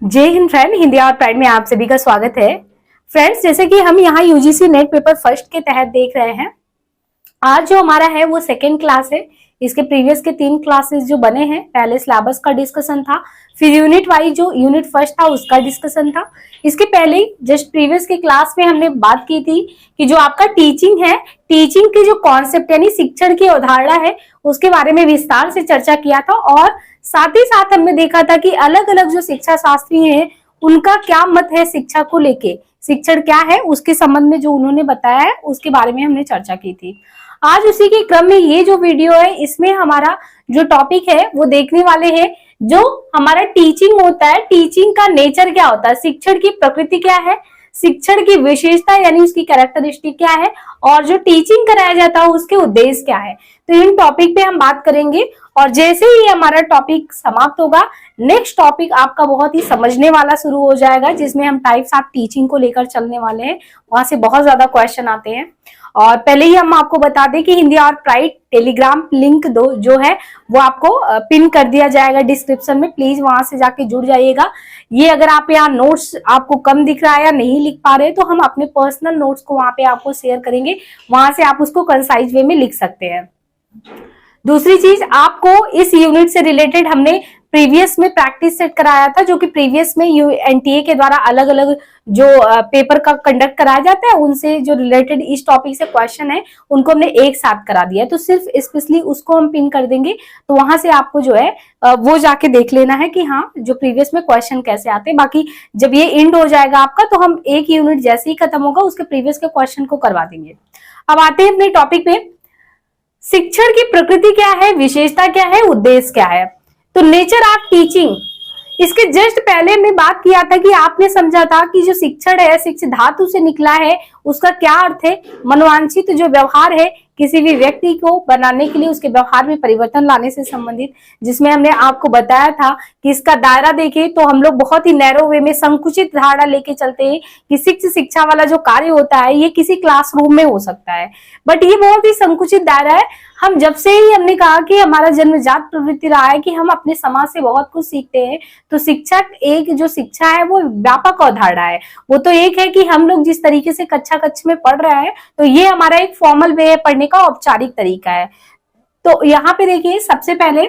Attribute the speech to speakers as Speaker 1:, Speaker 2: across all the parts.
Speaker 1: जय हिंद फ्रेंड, हिंदी और प्राइड में आप सभी का स्वागत है। फ्रेंड्स, जैसे कि हम यहाँ यूजीसी नेट पेपर फर्स्ट के तहत देख रहे हैं, आज जो हमारा है वो सेकेंड क्लास है। इसके प्रीवियस के 3 क्लासेस जो बने हैं, पहले सिलेबस का डिस्कशन था, फिर यूनिट वाइज जो यूनिट फर्स्ट था उसका डिस्कशन था। इसके पहले जस्ट प्रीवियस के क्लास में हमने बात की थी कि जो आपका टीचिंग है, टीचिंग की जो कॉन्सेप्ट यानी शिक्षण की अवधारणा है उसके बारे में विस्तार से चर्चा किया था। और साथ ही साथ हमने देखा था कि अलग अलग जो शिक्षा शास्त्री हैं उनका क्या मत है शिक्षा को लेके, शिक्षण क्या है उसके संबंध में जो उन्होंने बताया है उसके बारे में हमने चर्चा की थी। आज उसी के क्रम में ये जो वीडियो है इसमें हमारा जो टॉपिक है वो देखने वाले हैं, जो हमारा टीचिंग होता है, टीचिंग का नेचर क्या होता है, शिक्षण की प्रकृति क्या है, शिक्षण की विशेषता यानी उसकी कैरेक्टरिस्टिक क्या है, और जो टीचिंग कराया जाता है उसके उद्देश्य क्या है। तो इन टॉपिक पे हम बात करेंगे। और जैसे ही हमारा टॉपिक समाप्त होगा, नेक्स्ट टॉपिक आपका बहुत ही समझने वाला शुरू हो जाएगा, जिसमें हम टाइप्स ऑफ टीचिंग को लेकर चलने वाले हैं। वहां से बहुत ज्यादा क्वेश्चन आते हैं। और पहले ही हम आपको बता दें कि हिंदी और प्राइड टेलीग्राम लिंक जो है वो आपको पिन कर दिया जाएगा डिस्क्रिप्शन में, प्लीज वहां से जाके जुड़ जाइएगा। ये अगर आप यहाँ नोट्स आपको कम दिख रहा है या नहीं लिख पा रहे तो हम अपने पर्सनल नोट्स को वहां पे आपको शेयर करेंगे, वहां से आप उसको कंसाइज वे में लिख सकते हैं। दूसरी चीज, आपको इस यूनिट से रिलेटेड हमने प्रीवियस में प्रैक्टिस सेट कराया था, जो कि प्रीवियस में एनटीए के द्वारा अलग अलग जो पेपर का कंडक्ट कराया जाता है उनसे जो रिलेटेड इस टॉपिक से क्वेश्चन है उनको हमने एक साथ करा दिया है। तो सिर्फ स्पेशली उसको हम पिन कर देंगे, तो वहां से आपको जो है वो जाके देख लेना है कि हाँ जो प्रीवियस में क्वेश्चन कैसे आते हैं। बाकी जब ये एंड हो जाएगा आपका तो हम एक यूनिट जैसे ही खत्म होगा उसके प्रीवियस के क्वेश्चन को करवा देंगे। अब आते हैं अपने टॉपिक पे, शिक्षण की प्रकृति क्या है, विशेषता क्या है, उद्देश्य क्या है। तो नेचर ऑफ टीचिंग, इसके जस्ट पहले हमने बात किया था कि आपने समझा था कि जो शिक्षण है शिक्षण धातु से निकला है, उसका क्या अर्थ है, मनोवांछित जो व्यवहार है किसी भी व्यक्ति को बनाने के लिए उसके व्यवहार में परिवर्तन लाने से संबंधित, जिसमें हमने आपको बताया था कि इसका दायरा देखें तो हम लोग बहुत ही नैरो वे में संकुचित धारणा लेके चलते हैं कि शिक्षा वाला जो कार्य होता है ये किसी क्लासरूम में हो सकता है, बट ये बहुत ही संकुचित दायरा है। हम जब से ही हमने कहा कि हमारा जन्मजात प्रवृत्ति रहा है कि हम अपने समाज से बहुत कुछ सीखते हैं, तो शिक्षा एक जो शिक्षा है वो व्यापक अवधारणा है। वो तो एक है कि हम लोग जिस तरीके से कक्षा में पढ़ रहे हैं तो ये हमारा एक फॉर्मल वे है पढ़ने का, औपचारिक तरीका है। तो यहाँ पे देखिए, सबसे पहले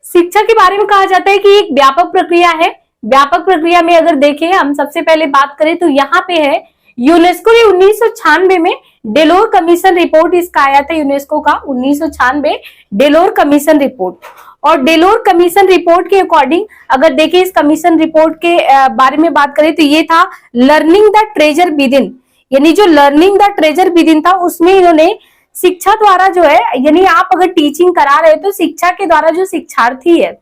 Speaker 1: शिक्षा के बारे में कहा जाता है कि एक व्यापक प्रक्रिया है। व्यापक प्रक्रिया में अगर देखें हम सबसे पहले बात करें तो यहाँ पे है यूनेस्को ने 1996 में डेलोर कमीशन रिपोर्ट इसका आया था, यूनेस्को का 1996 डेलोर कमीशन रिपोर्ट। और डेलोर कमीशन रिपोर्ट के अकॉर्डिंग अगर देखें इस कमीशन रिपोर्ट के बारे में बात करें तो ये था learning the treasure with in, यानी जो learning the treasure with in था उसमें इन्होंने शिक्षा द्वारा जो है, यानी आप अगर टीचिंग करा रहे तो शिक्षा के द्वारा जो शिक्षार्थी है,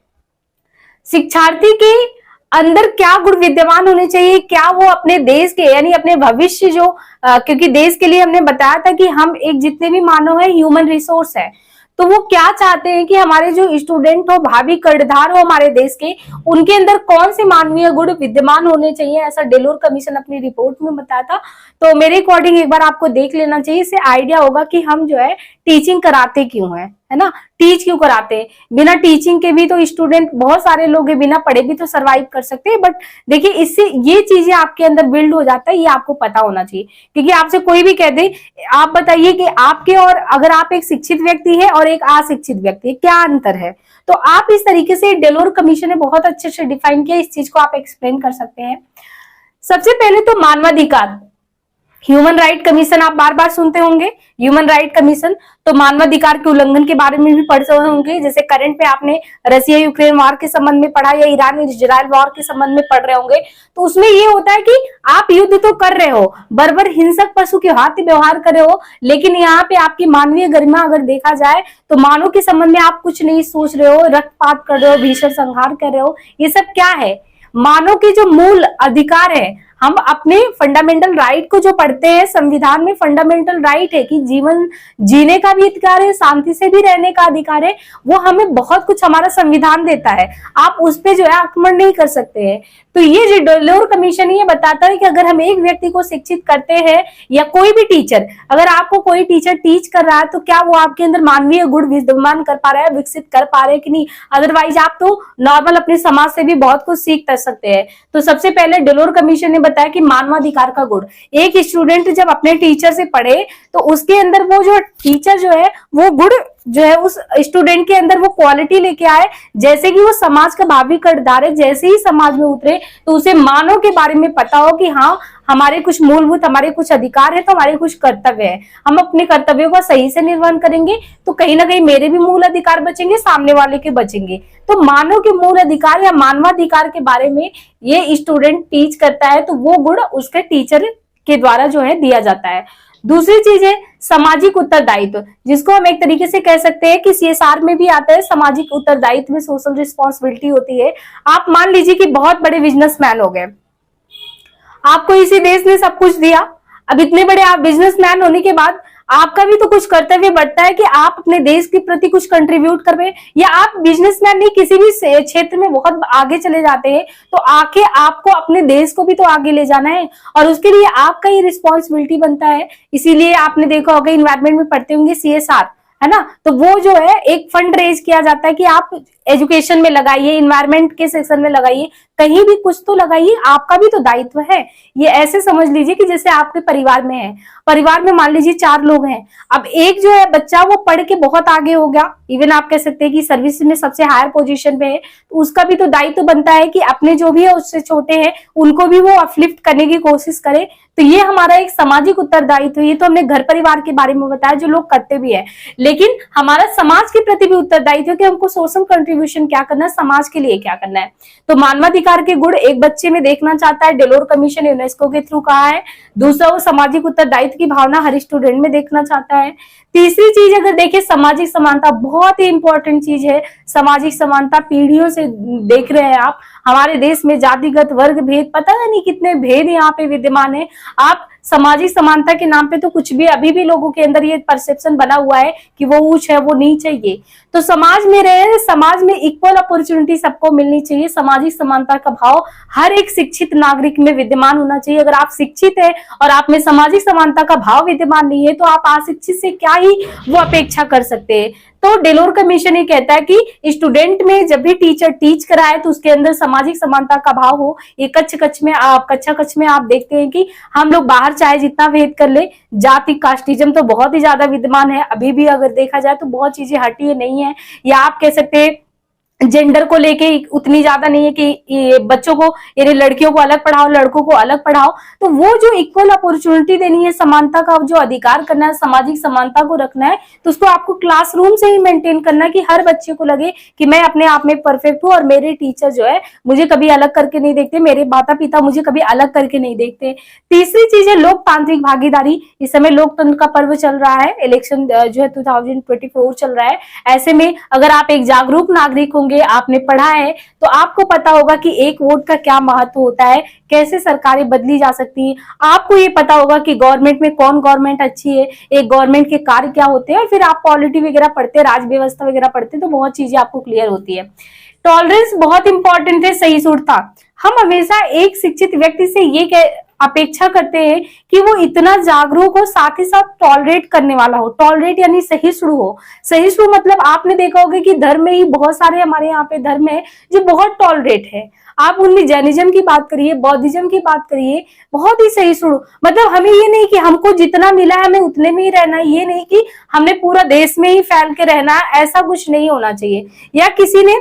Speaker 1: शिक्षार्थी के अंदर क्या गुण विद्यमान होने चाहिए, क्या वो अपने देश के यानी अपने भविष्य जो क्योंकि देश के लिए हमने बताया था कि हम एक जितने भी मानव है ह्यूमन रिसोर्स है, तो वो क्या चाहते हैं कि हमारे जो स्टूडेंट हो, भावी कर्णधार हो हमारे देश के, उनके अंदर कौन से मानवीय गुण विद्यमान होने चाहिए, ऐसा डेलोर कमीशन अपनी रिपोर्ट में बताया था। तो मेरे अकॉर्डिंग एक बार आपको देख लेना चाहिए, इससे आइडिया होगा कि हम जो है टीचिंग कराते क्यों है ना, टीच क्यों कराते हैं। बिना टीचिंग के भी तो स्टूडेंट बहुत सारे लोग हैं, बिना पढ़े भी तो सरवाइव कर सकते हैं, बट देखिए इससे ये चीजें आपके अंदर बिल्ड हो जाता है, ये आपको पता होना चाहिए। क्योंकि आपसे कोई भी कह दे, आप बताइए कि आपके और अगर आप एक शिक्षित व्यक्ति है और एक अशिक्षित व्यक्ति है, क्या अंतर है। तो आप इस तरीके से डेलोर कमीशन ने बहुत अच्छे से डिफाइन किया, इस चीज को आप एक्सप्लेन कर सकते हैं। सबसे पहले तो मानवाधिकार, ह्यूमन राइट कमीशन आप बार बार सुनते होंगे, ह्यूमन राइट कमीशन, तो मानवाधिकार के उल्लंघन के बारे में भी पढ़ते होंगे। जैसे करंट पे आपने रसिया यूक्रेन वॉर के संबंध में पढ़ा या ईरान इजराइल वॉर के संबंध में पढ़ रहे होंगे, तो उसमें ये होता है कि आप युद्ध तो कर रहे हो, बर्बर हिंसक पशु के हाथ व्यवहार कर रहे हो, लेकिन यहाँ पे आपकी मानवीय गरिमा अगर देखा जाए तो मानव के संबंध में आप कुछ नहीं सोच रहे हो, रक्तपात कर रहे हो, भीषण संहार कर रहे हो। ये सब क्या है, मानव के जो मूल अधिकार है, हम अपने फंडामेंटल राइट को जो पढ़ते हैं, संविधान में फंडामेंटल राइट है कि जीवन जीने का भी अधिकार है, शांति से भी रहने का अधिकार है, वो हमें बहुत कुछ हमारा संविधान देता है। आप उस पे जो है आक्रमण नहीं कर सकते हैं। तो ये जो डेलोर कमीशन ये बताता है कि अगर हम एक व्यक्ति को शिक्षित करते हैं या कोई भी टीचर, अगर आपको कोई टीचर टीच कर रहा है तो क्या वो आपके अंदर मानवीय गुण विद्यमान कर पा रहा है, विकसित कर पा रहे हैं कि नहीं। अदरवाइज आप तो नॉर्मल अपने समाज से भी बहुत कुछ सीख कर सकते हैं। तो सबसे पहले डेलोर कमीशन ने बताया कि मानवाधिकार का गुण, एक स्टूडेंट जब अपने टीचर से पढ़े तो उसके अंदर वो जो टीचर जो है वो गुण जो है उस स्टूडेंट के अंदर वो क्वालिटी लेके आए, जैसे कि वो समाज का भावी किरदार है। जैसे ही समाज में उतरे तो उसे मानव के बारे में पता हो कि हाँ हमारे कुछ मूलभूत, हमारे कुछ अधिकार है तो हमारे कुछ कर्तव्य है, हम अपने कर्तव्यों का सही से निर्वहन करेंगे तो कहीं ना कहीं मेरे भी मूल अधिकार बचेंगे, सामने वाले के बचेंगे। तो मानव के मूल अधिकार या मानवाधिकार के बारे में ये स्टूडेंट टीच करता है तो वो गुण उसके टीचर के द्वारा जो है दिया जाता है। दूसरी चीज है सामाजिक उत्तरदायित्व, जिसको हम एक तरीके से कह सकते हैं कि सीएसआर में भी आता है। सामाजिक उत्तरदायित्व में सोशल रिस्पॉन्सिबिलिटी होती है। आप मान लीजिए कि बहुत बड़े बिजनेसमैन हो गए, आपको इसी देश ने सब कुछ दिया, अब इतने बड़े आप बिजनेसमैन होने के बाद आपका भी तो कुछ कर्तव्य बढ़ता है कि आप अपने देश के प्रति कुछ कंट्रीब्यूट करें। या आप बिजनेसमैन नहीं, किसी भी क्षेत्र में बहुत आगे चले जाते हैं तो आके आपको अपने देश को भी तो आगे ले जाना है और उसके लिए आपका ही रिस्पॉन्सिबिलिटी बनता है। इसीलिए आपने देखा होगा इन्वायरमेंट में पढ़ते होंगे सीएसआर, है ना। तो वो जो है एक फंड रेज किया जाता है कि आप एजुकेशन में लगाइए, इन्वायरमेंट के सेक्शन में लगाइए, कहीं भी कुछ तो लगाइए, आपका भी तो दायित्व है। ये ऐसे समझ लीजिए कि जैसे आपके परिवार में है, परिवार में मान लीजिए 4 लोग हैं, अब एक जो है बच्चा वो पढ़ के बहुत आगे हो गया, इवन आप कह सकते हैं कि सर्विस में सबसे हायर पोजीशन पे है, तो उसका भी तो दायित्व बनता है कि अपने जो भी है उससे छोटे हैं उनको भी वो अपलिफ्ट करने की कोशिश करे। तो ये हमारा एक सामाजिक उत्तरदायित्व। ये तो हमने घर परिवार के बारे में बताया जो लोग करते भी है, लेकिन हमारा समाज के प्रति भी उत्तरदायित्व कि हमको सोशल कंट्रीब्यूशन क्या करना है, समाज के लिए क्या करना है। तो मानवाधिकार के गुण एक बच्चे में देखना चाहता है, डेलोर कमीशन यूनेस्को के थ्रू कहा है। दूसरा, वो सामाजिक उत्तरदायित्व की भावना हर स्टूडेंट में देखना चाहता है। तीसरी चीज अगर देखिए सामाजिक समानता, बहुत ही इंपॉर्टेंट चीज है सामाजिक समानता। पीढ़ियों से देख रहे हैं आप हमारे देश में जातिगत वर्ग भेद, पता नहीं कितने भेद यहाँ पे विद्यमान है। आप सामाजिक समानता के नाम पे तो कुछ भी, अभी भी लोगों के अंदर ये परसेप्शन बना हुआ है कि वो ऊंच है वो नीच है। ये तो समाज में रहे, समाज में इक्वल अपॉर्चुनिटी सबको मिलनी चाहिए। सामाजिक समानता का भाव हर एक शिक्षित नागरिक में विद्यमान होना चाहिए। अगर आप शिक्षित है और आप में सामाजिक समानता का भाव विद्यमान नहीं है तो आप अशिक्षित से क्या ही वो अपेक्षा कर सकते हैं। तो डेलोर कमीशन ये कहता है कि स्टूडेंट में जब भी टीचर टीच कराए तो उसके अंदर सामाजिक समानता का भाव हो। ये कक्षा कक्ष में आप देखते हैं कि हम लोग बाहर चाहे जितना भेद कर ले, जाति कास्टिज्म तो बहुत ही ज्यादा विद्यमान है अभी भी। अगर देखा जाए तो बहुत चीजें हटी नहीं है, या आप कह सकते हैं जेंडर को लेके उतनी ज्यादा नहीं है कि ये बच्चों को, यानी लड़कियों को अलग पढ़ाओ लड़कों को अलग पढ़ाओ। तो वो जो इक्वल अपॉर्चुनिटी देनी है, समानता का जो अधिकार करना है, सामाजिक समानता को रखना है, तो उसको आपको क्लासरूम से ही मेंटेन करना है कि हर बच्चे को लगे कि मैं अपने आप में परफेक्ट हूँ और मेरे टीचर जो है मुझे कभी अलग करके नहीं देखते, मेरे माता पिता मुझे कभी अलग करके नहीं देखते। तीसरी चीज है लोकतांत्रिक भागीदारी। इस समय लोकतंत्र का पर्व चल रहा है, इलेक्शन जो है 2024 चल रहा है। ऐसे में अगर आप एक जागरूक नागरिक होंगे, आपने पढ़ा है तो आपको पता होगा कि एक वोट का क्या महत्व होता है, कैसे सरकारें बदली जा सकती है। आपको ये पता होगा कि गवर्नमेंट में कौन गवर्नमेंट अच्छी है, एक गवर्नमेंट के कार्य क्या होते हैं, और फिर आप पॉलिटी वगैरह पढ़ते, राज व्यवस्था वगैरह पढ़ते तो बहुत चीजें आपको क्लियर होती है। टॉलरेंस बहुत इंपॉर्टेंट है, सहिष्णुता। हम हमेशा एक शिक्षित व्यक्ति से ये अपेक्षा करते हैं कि वो इतना जागरूक हो, साथ ही साथ टॉलरेट करने वाला हो। टॉलरेट यानी सहिष्णु हो। सहिष्णु मतलब आपने देखा होगा कि धर्म में ही बहुत सारे हमारे यहाँ पे धर्म है जो बहुत टॉलरेट है। आप उनमें जैनिज्म की बात करिए, बौद्धिज्म की बात करिए, बहुत ही सहिष्णु। मतलब हमें ये नहीं कि हमको जितना मिला है हमें उतने में ही रहना है, ये नहीं कि हमने पूरा देश में ही फैल के रहना है, ऐसा कुछ नहीं होना चाहिए। या किसी ने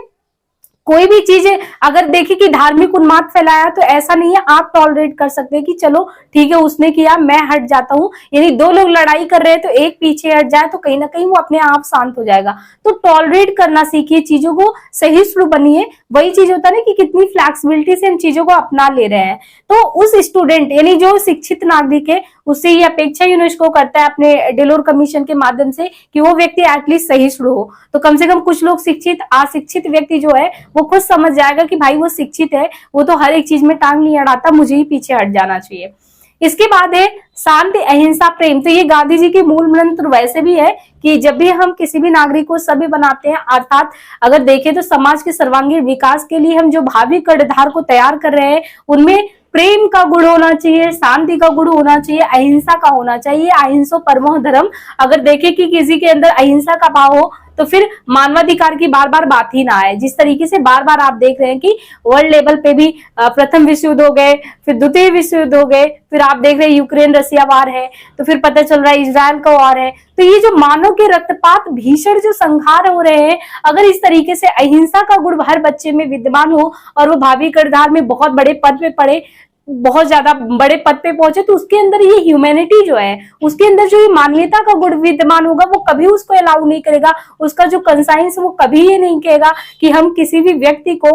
Speaker 1: कोई भी चीज अगर देखिए कि धार्मिक उन्माद फैलाया तो ऐसा नहीं है, आप टॉलरेट कर सकते हैं कि चलो ठीक है उसने किया मैं हट जाता हूँ। यानी 2 लोग लड़ाई कर रहे हैं तो एक पीछे हट जाए तो कहीं ना कहीं वो अपने आप शांत हो जाएगा। तो टॉलरेट करना सीखिए, चीजों को सहिष्णु बनिए। वही चीज होता है ना कि कितनी फ्लेक्सिबिलिटी से इन चीजों को अपना ले रहे हैं। तो उस स्टूडेंट यानी जो शिक्षित नागरिक है उससे ये अपेक्षा यूनेस्को करता है अपने डेलोर कमीशन के माध्यम से कि वो व्यक्ति एटलीस्ट सहिष्णु हो। तो कम से कम कुछ लोग शिक्षित अशिक्षित व्यक्ति जो है वो खुद समझ जाएगा कि भाई वो शिक्षित है, वो तो हर एक चीज में टांग नहीं अड़ाता, मुझे ही पीछे हट जाना चाहिए। इसके बाद है शांति अहिंसा प्रेम। तो ये गांधी जी के मूल मंत्र वैसे भी है कि जब भी हम किसी भी नागरिक को सभ्य बनाते हैं, अर्थात अगर देखें तो समाज के सर्वांगीण विकास के लिए हम जो भावी कर्णधार को तैयार कर रहे हैं उनमें प्रेम का गुण होना चाहिए, शांति का गुण होना चाहिए, अहिंसा का होना चाहिए। अहिंसो परमो धर्म। अगर देखें कि किसी के अंदर अहिंसा का भाव हो तो फिर मानवाधिकार की बार बार बात ही ना आए। जिस तरीके से बार बार आप देख रहे हैं कि वर्ल्ड लेवल पे भी प्रथम विश्व युद्ध हो गए, फिर द्वितीय विश्व युद्ध हो गए, फिर आप देख रहे हैं यूक्रेन रसिया वार है, तो फिर पता चल रहा है इजराइल का वार है। तो ये जो मानव के रक्तपात भीषण जो संहार हो रहे हैं, अगर इस तरीके से अहिंसा का गुण हर बच्चे में विद्यमान हो और वो भावी कर्णधार में बहुत बड़े पद पे पड़े, बहुत ज्यादा बड़े पद पे पहुंचे, तो उसके अंदर ये ह्यूमैनिटी जो है, उसके अंदर जो ये मानवीयता का गुण विद्यमान होगा, वो कभी उसको अलाउ नहीं करेगा। उसका जो कंसाइंस वो कभी ये नहीं कहेगा कि हम किसी भी व्यक्ति को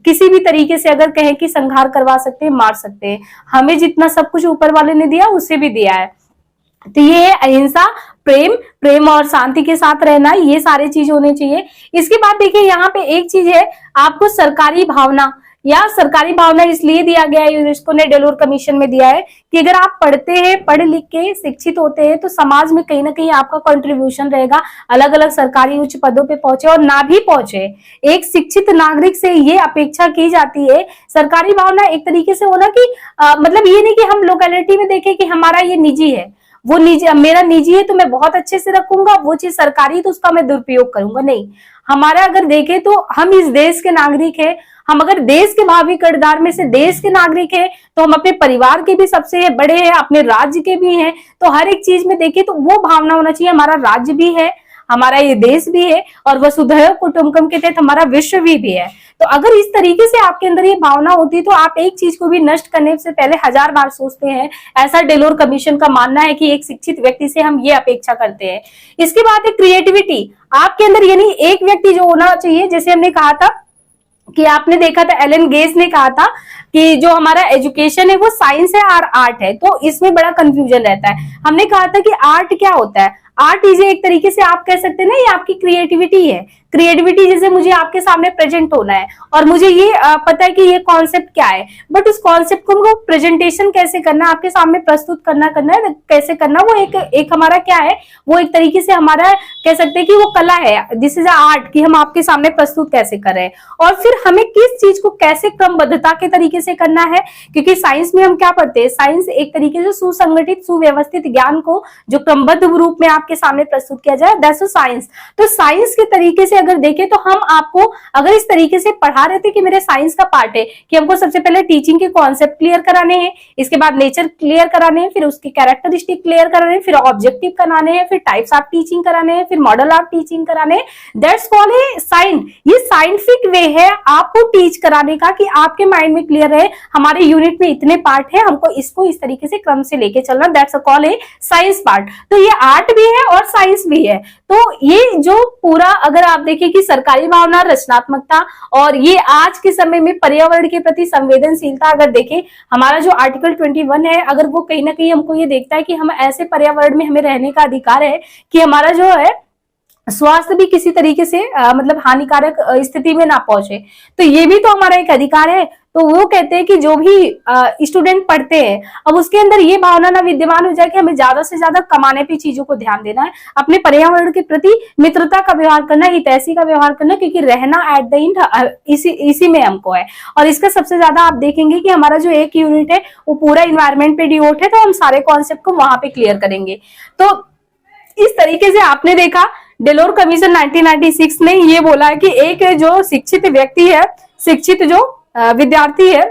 Speaker 1: किसी भी तरीके से अगर कहें कि संहार करवा सकते हैं, मार सकते हैं। हमें जितना सब कुछ ऊपर वाले ने दिया उससे भी दिया है। तो ये है अहिंसा, प्रेम, प्रेम और शांति के साथ रहना, ये सारी चीज होनी चाहिए। इसके बाद देखिए यहाँ पे एक चीज है, आपको सरकारी भावना, या सरकारी भावना इसलिए दिया गया है, यूनेस्को ने डेलोर कमीशन में दिया है कि अगर आप पढ़ते हैं, पढ़ लिख के शिक्षित होते हैं तो समाज में कहीं ना कहीं आपका कंट्रीब्यूशन रहेगा। अलग अलग सरकारी उच्च पदों पे पहुंचे और ना भी पहुंचे, एक शिक्षित नागरिक से ये अपेक्षा की जाती है। सरकारी भावना एक तरीके से होना कि मतलब ये नहीं कि हम लोकेलिटी में देखें कि हमारा ये निजी है, वो निजी, मेरा निजी है तो मैं बहुत अच्छे से रखूंगा, वो चीज सरकारी तो उसका मैं दुरुपयोग करूंगा, नहीं। हमारा अगर देखें तो हम इस देश के नागरिक हैं, हम अगर देश के भावी कर्णधार में से देश के नागरिक हैं तो हम अपने परिवार के भी सबसे बड़े हैं, अपने राज्य के भी हैं। तो हर एक चीज में देखिए तो वो भावना होना चाहिए, हमारा राज्य भी है, हमारा ये देश भी है और वसुधैव कुटुंबकम के तहत हमारा विश्व भी है। तो अगर इस तरीके से आपके अंदर ये भावना होती तो आप एक चीज को भी नष्ट करने से पहले 1000 बार सोचते हैं। ऐसा डेलोर कमीशन का मानना है कि एक शिक्षित व्यक्ति से हम ये अपेक्षा करते हैं। इसके बाद है क्रिएटिविटी आपके अंदर, यानी एक व्यक्ति जो होना चाहिए, जैसे हमने कहा था कि आपने देखा था एलन गेज ने कहा था कि जो हमारा एजुकेशन है वो साइंस है और आर्ट है, तो इसमें बड़ा कंफ्यूजन रहता है। हमने कहा था कि आर्ट क्या होता है, आर्ट इज एक तरीके से आप कह सकते हैं ना, ये आपकी क्रिएटिविटी है। क्रिएटिविटी जैसे मुझे आपके सामने प्रेजेंट होना है और मुझे ये पता है कि ये कॉन्सेप्ट क्या है, बट उस कॉन्सेप्ट को प्रेजेंटेशन कैसे करना है, आपके सामने प्रस्तुत करना है कैसे करना, वो एक हमारा क्या है, वो एक तरीके से हमारा कह सकते हैं कि वो कला है, दिस इज आर्ट, कि हम आपके सामने प्रस्तुत कैसे कर रहे हैं। और फिर हमें किस चीज को कैसे क्रमबद्धता के तरीके से करना है, क्योंकि साइंस में हम क्या पढ़ते हैं, साइंस एक तरीके से सुसंगठित सुव्यवस्थित ज्ञान को जो क्रमबद्ध रूप में आपके सामने प्रस्तुत किया जाए, दैट्स साइंस। तो साइंस के तरीके से अगर देखें तो हम आपको अगर इस तरीके से पढ़ा रहे थे कि मेरे साइंस का पार्ट है कि हमको सबसे पहले टीचिंग के कॉन्सेप्ट क्लियर कराने हैं, इसके बाद नेचर क्लियर कराने हैं, फिर उसके कैरेक्टरिस्टिक क्लियर कराने हैं, फिर ऑब्जेक्टिव कराने हैं, फिर टाइप्स ऑफ टीचिंग कराने हैं, फिर मॉडल ऑफ टीचिंग कराने हैं, दैट्स कॉल्ड ए साइंस। ये साइंटिफिक वे है आपको टीच कराने का कि आपके माइंड में क्लियर रहे हमारे यूनिट में इतने पार्ट है, हमको इसको इस तरीके से क्रम से लेके चलना, that's called a science part. तो ये आर्ट भी है और साइंस भी है। तो ये जो पूरा अगर आप देखें कि सरकारी भावना, रचनात्मकता और ये आज के समय में पर्यावरण के प्रति संवेदनशीलता, अगर देखें हमारा जो आर्टिकल 21 है, अगर वो कहीं ना कहीं हमको ये देखता है कि हम ऐसे पर्यावरण में हमें रहने का अधिकार है कि हमारा जो है स्वास्थ्य भी किसी तरीके से मतलब हानिकारक स्थिति में ना पहुंचे, तो ये भी तो हमारा एक अधिकार है। तो वो कहते हैं कि जो भी स्टूडेंट पढ़ते हैं, अब उसके अंदर ये भावना ना विद्यमान हो जाए कि हमें ज्यादा से ज्यादा कमाने पे चीजों को ध्यान देना है, अपने पर्यावरण के प्रति मित्रता का व्यवहार करना, हितैषी का व्यवहार करना, क्योंकि रहना एट द एंड इसी में हमको है। और इसका सबसे ज्यादा आप देखेंगे कि हमारा जो एक यूनिट है वो पूरा इन्वायरमेंट पे डिवोट है, तो हम सारे कॉन्सेप्ट को वहां पे क्लियर करेंगे। तो इस तरीके से आपने देखा डेलोर कमीशन 1996 ने ये बोला है कि एक जो शिक्षित व्यक्ति है, शिक्षित जो विद्यार्थी है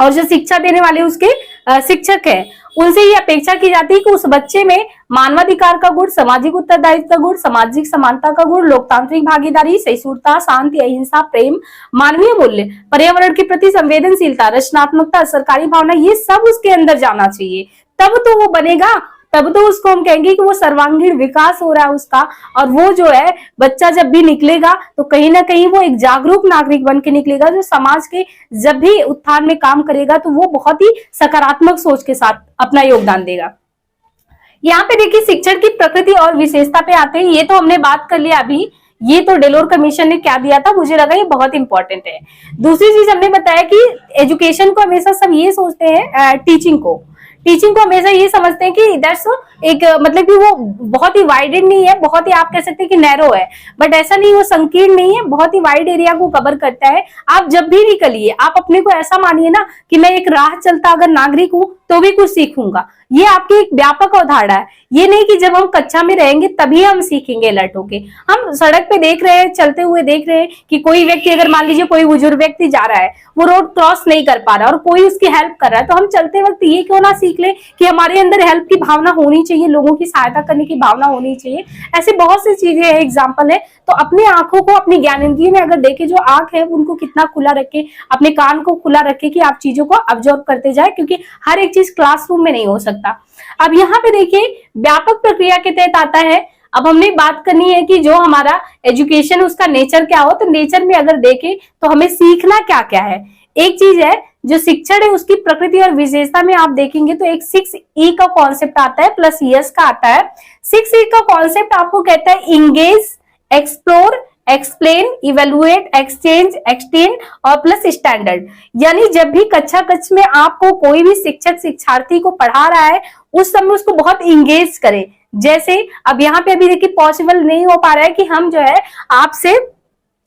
Speaker 1: और जो शिक्षा देने वाले उसके शिक्षक है, उनसे ये अपेक्षा की जाती है कि उस बच्चे में मानवाधिकार का गुण, सामाजिक उत्तरदायित्व का गुण, सामाजिक समानता का गुण, लोकतांत्रिक भागीदारी, सहिष्णुता, शांति, अहिंसा, प्रेम, मानवीय मूल्य, पर्यावरण के प्रति संवेदनशीलता, रचनात्मकता, सरकारी भावना, ये सब उसके अंदर जाना चाहिए। तब तो वो बनेगा, तब तो उसको हम कहेंगे कि वो सर्वांगीण विकास हो रहा है उसका। और वो जो है बच्चा जब भी निकलेगा तो कहीं ना कहीं वो एक जागरूक नागरिक बन के निकलेगा, जो समाज के जब भी उत्थान में काम करेगा तो वो बहुत ही सकारात्मक सोच के साथ अपना योगदान देगा। यहाँ पे देखिए शिक्षण की प्रकृति और विशेषता पे आते हैं। ये तो हमने बात कर लिया अभी, ये तो डेलोर कमीशन ने क्या दिया था, मुझे लगा ये बहुत इंपॉर्टेंट है। दूसरी चीज हमने बताया कि एजुकेशन को हमेशा सब ये सोचते हैं, टीचिंग को हमेशा ये समझते हैं कि दैट्स एक मतलब कि वो बहुत ही वाइडेड नहीं है, बहुत ही आप कह सकते हैं कि नैरो है, बट ऐसा नहीं, वो संकीर्ण नहीं है, बहुत ही वाइड एरिया को कवर करता है। आप जब भी निकलिए आप अपने को ऐसा मानिए ना कि मैं एक राह चलता अगर नागरिक हूं तो भी कुछ सीखूंगा। ये आपकी एक व्यापक अवधारणा है। ये नहीं कि जब हम कक्षा में रहेंगे तभी हम सीखेंगे अलर्ट होके। हम सड़क पे देख रहे हैं, चलते हुए देख रहे हैं कि कोई व्यक्ति, अगर मान लीजिए कोई बुजुर्ग व्यक्ति जा रहा है, वो रोड क्रॉस नहीं कर पा रहा और कोई उसकी हेल्प कर रहा है, तो हम चलते वक्त ये क्यों ना सीख ले कि हमारे अंदर हेल्प की भावना होनी चाहिए, लोगों की सहायता करने की भावना होनी चाहिए। ऐसी बहुत सी चीजें हैं, एग्जाम्पल है। तो अपनी आंखों को, अपनी ज्ञानेंद्रिय में अगर देखे, जो आंख है उनको कितना खुला रखे, अपने कान को खुला रखे कि आप चीजों को ऑब्जर्व करते जाए, क्योंकि हर एक चीज क्लासरूम में नहीं हो सकता। अब यहाँ पे देखिए व्यापक प्रक्रिया के तहत आता है। अब हमने बात करनी है कि जो हमारा एजुकेशन उसका नेचर क्या हो, तो नेचर में अगर देखें तो हमें सीखना क्या क्या है। एक चीज है जो शिक्षण है उसकी प्रकृति और विशेषता में आप देखेंगे तो एक 6E का कॉन्सेप्ट आता है प्लस ES का आता है। 6E का कॉन्सेप्ट आपको कहता है engage, explore, explain, evaluate, exchange, extend और प्लस स्टैंडर्ड। यानी जब भी कक्षा कक्ष में आपको कोई भी शिक्षक शिक्षार्थी को पढ़ा रहा है उस समय उसको बहुत इंगेज करे। जैसे अब यहाँ पे अभी देखिए पॉसिबल नहीं हो पा रहा है कि हम जो है आपसे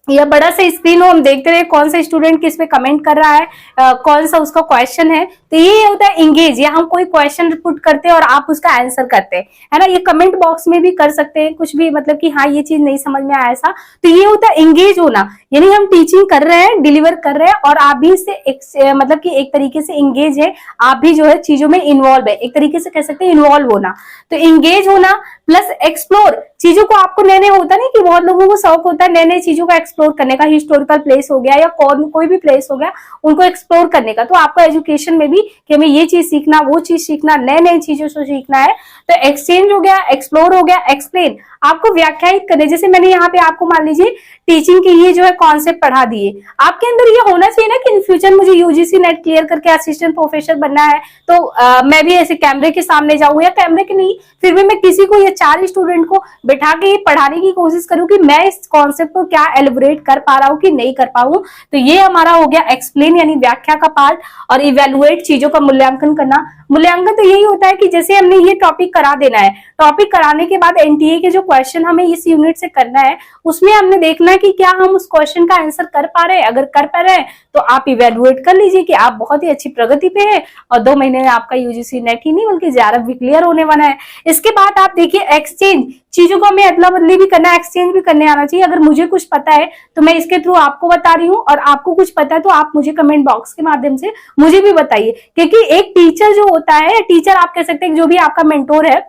Speaker 1: या बड़ा सा स्क्रीन हो, हम देखते रहे कौन सा स्टूडेंट किस पे कमेंट कर रहा है, कौन सा उसका क्वेश्चन है। तो ये होता है इंगेज, या हम कोई क्वेश्चन पुट करते हैं और आप उसका आंसर करते हैं, है ना। ये कमेंट बॉक्स में भी कर सकते हैं कुछ भी, मतलब कि हाँ ये चीज नहीं समझ में आया ऐसा। तो ये होता है इंगेज होना, यानी हम टीचिंग कर रहे हैं, डिलीवर कर रहे हैं और आप भी इससे मतलब कि एक तरीके से इंगेज है, आप भी जो है चीजों में इन्वॉल्व है, एक तरीके से कह सकते हैं इन्वॉल्व होना। तो इंगेज होना प्लस एक्सप्लोर, चीजों को आपको नए नए होता नहीं कि बहुत लोगों को शौक होता है नए नए चीजों का एक्सप्लोर करने का, हिस्टोरिकल प्लेस हो गया या कोई भी प्लेस हो गया उनको एक्सप्लोर करने का। तो आपको एजुकेशन में भी कि हमें ये चीज सीखना, वो चीज सीखना, नए नए चीजों से सीखना है। तो एक्सचेंज हो गया, एक्सप्लोर हो गया, एक्सप्लेन, आपको व्याख्यायित करने। जैसे मैंने यहाँ पे आपको मान लीजिए टीचिंग के ये जो है कॉन्सेप्ट पढ़ा दिए, आपके अंदर ये होना चाहिए ना कि इन फ्यूचर मुझे यूजीसी नेट क्लियर करके असिस्टेंट प्रोफेसर बनना है, तो मैं भी ऐसे कैमरे के सामने जाऊं, या कैमरे के नहीं फिर भी मैं किसी को या 4 स्टूडेंट को बैठा के पढ़ाने की कोशिश करूं कि मैं इस कॉन्सेप्ट को क्या एलिब्रेट कर पा रहा हूं कि नहीं कर पाऊं। तो ये हमारा हो गया एक्सप्लेन यानी व्याख्या का पार्ट। और इवेलुएट, चीजों का मूल्यांकन करना। मूल्यांकन तो यही होता है कि जैसे हमने ये टॉपिक करा देना है, टॉपिक कराने के बाद एनटीए के जो क्वेश्चन हमें इस यूनिट से करना है उसमें हमने देखना है कि क्या हम उस क्वेश्चन का आंसर कर पा रहे हैं। अगर कर पा रहे हैं तो आप इवेलुएट कर लीजिए कि आप बहुत ही अच्छी प्रगति पे हैं और 2 महीने में आपका यूजीसी नेट ही नहीं बल्कि JRF भी क्लियर होने वाला है। इसके बाद आप देखिए एक्सचेंज, चीजों को हमें अदला बदली भी करना है, एक्सचेंज भी करने आना चाहिए। अगर मुझे कुछ पता है तो मैं इसके थ्रू आपको बता रही हूँ और आपको कुछ पता है तो आप मुझे कमेंट बॉक्स के माध्यम से मुझे भी बताइए। क्योंकि एक टीचर जो होता है, टीचर आप कह सकते हैं जो भी आपका मेंटोर है,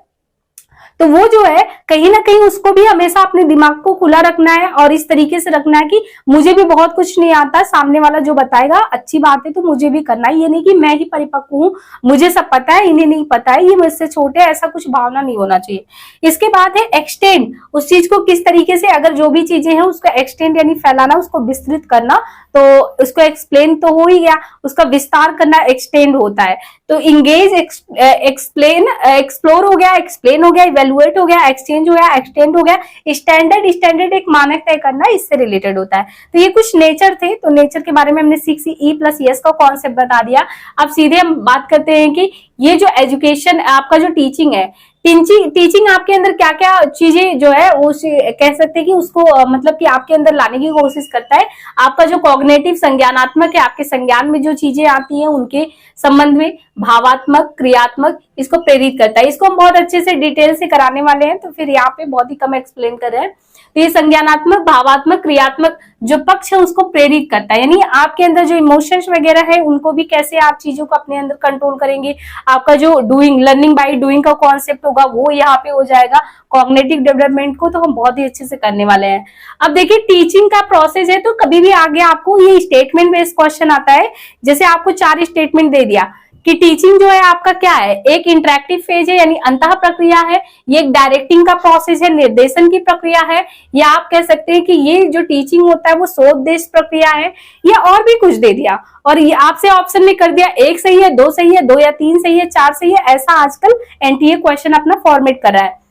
Speaker 1: तो वो जो है कहीं ना कहीं उसको भी हमेशा अपने दिमाग को खुला रखना है और इस तरीके से रखना है कि मुझे भी बहुत कुछ नहीं आता, सामने वाला जो बताएगा अच्छी बात है तो मुझे भी करना है। ये नहीं कि मैं ही परिपक्व हूँ, मुझे सब पता है, इन्हें नहीं पता है, ये मुझसे छोटे, ऐसा कुछ भावना नहीं होना चाहिए। इसके बाद है एक्सटेंड, उस चीज को किस तरीके से, अगर जो भी चीजें हैं उसका एक्सटेंड यानी फैलाना, उसको विस्तृत करना। तो उसको एक्सप्लेन तो हो ही गया, उसका विस्तार करना एक्सटेंड होता है। तो इंगेज, एक्सप्लेन, एक्सप्लोर हो गया, एक्सप्लेन हो गया, इवेलुएट हो गया, एक्सचेंज हो गया, एक्सटेंड हो गया, स्टैंडर्ड, स्टैंडर्ड एक मानक तय करना, इससे रिलेटेड होता है। तो ये कुछ नेचर थे, तो नेचर के बारे में हमने 6E + ES का कॉन्सेप्ट बता दिया। अब सीधे हम बात करते हैं कि ये जो एजुकेशन आपका जो टीचिंग है, टीचिंग आपके अंदर क्या क्या चीजें जो है वो कह सकते हैं कि उसको मतलब कि आपके अंदर लाने की कोशिश करता है। आपका जो कॉग्निटिव संज्ञानात्मक है, आपके संज्ञान में जो चीजें आती हैं उनके संबंध में, भावात्मक, क्रियात्मक, इसको प्रेरित करता है। इसको हम बहुत अच्छे से डिटेल से कराने वाले हैं, तो फिर यहाँ पे बहुत ही कम एक्सप्लेन कर रहे हैं। तो ये संज्ञानात्मक, भावात्मक, क्रियात्मक जो पक्ष है उसको प्रेरित करता है, यानी आपके अंदर जो इमोशंस वगैरह है उनको भी कैसे आप चीजों को अपने अंदर कंट्रोल करेंगे। आपका जो डूइंग, लर्निंग बाय डूइंग का कॉन्सेप्ट होगा वो यहाँ पे हो जाएगा। कॉग्निटिव डेवलपमेंट को तो हम बहुत ही अच्छे से करने वाले हैं। अब देखिए टीचिंग का प्रोसेस है, तो कभी भी आगे आपको ये स्टेटमेंट बेस्ड क्वेश्चन आता है। जैसे आपको 4 स्टेटमेंट दे दिया कि टीचिंग जो है आपका क्या है, एक इंटरेक्टिव फेज है यानी अंतः प्रक्रिया है, ये एक डायरेक्टिंग का प्रोसेस है, निर्देशन की प्रक्रिया है, या आप कह सकते हैं कि ये जो टीचिंग होता है वो सोपदेश प्रक्रिया है, या और भी कुछ दे दिया और ये आपसे ऑप्शन में कर दिया एक सही है, दो सही है, दो या तीन सही है, चार सही है। ऐसा आजकल एनटीए क्वेश्चन अपना फॉर्मेट कर रहा है।